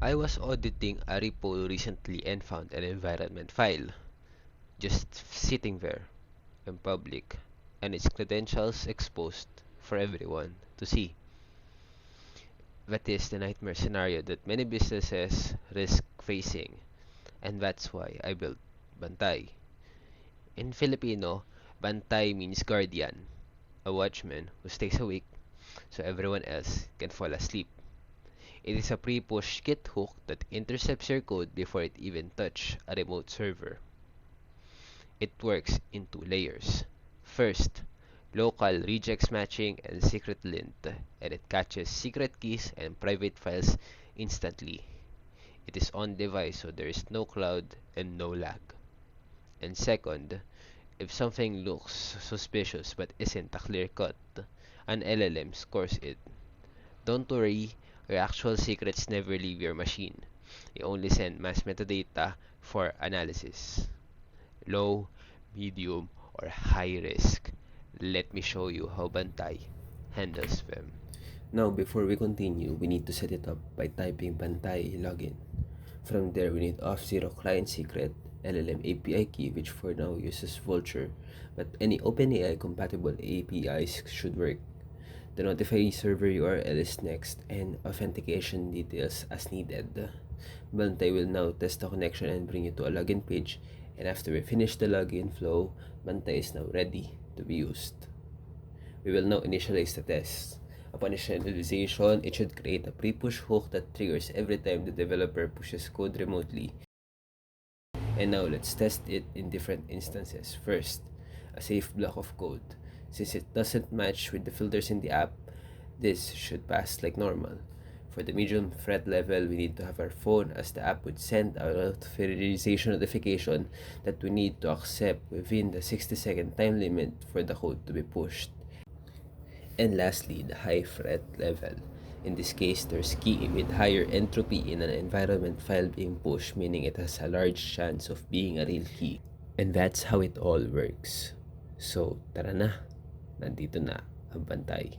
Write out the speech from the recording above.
I was auditing a repo recently and found an environment file just sitting there in public and its credentials exposed for everyone to see. That is the nightmare scenario that many businesses risk facing, and that's why I built Bantay. In Filipino, Bantay means guardian, a watchman who stays awake so everyone else can fall asleep. It is a pre-push Git hook that intercepts your code before it even touches a remote server. It works in two layers. First, local regex matching and secretlint, and it catches secret keys and private files instantly. It is on device so there is no cloud and no lag. And second, if something looks suspicious but isn't a clear cut, an LLM scores it. Don't worry, your actual secrets never leave your machine. They only send mass metadata for analysis. Low, medium, or high risk. Let me show you how Bantay handles them. Now, before we continue, we need to set it up by typing Bantay login. From there, we need auth0 client secret, LLM API key, which for now uses Vultr, but any OpenAI compatible APIs should work. The notify server URL is next, and authentication details as needed. Bantay will now test the connection and bring you to a login page, and after we finish the login flow, Bantay is now ready to be used. We will now initialize the test. Upon initialization, it should create a pre-push hook that triggers every time the developer pushes code remotely. And now let's test it in different instances. First, a safe block of code. Since it doesn't match with the filters in the app, this should pass like normal. For the medium threat level, we need to have our phone, as the app would send an authorization notification that we need to accept within the 60-second time limit for the code to be pushed. And lastly, the high threat level. In this case, there's key with higher entropy in an environment file being pushed, meaning it has a large chance of being a real key. And that's how it all works. So, tara na. Nandito na ang Bantay.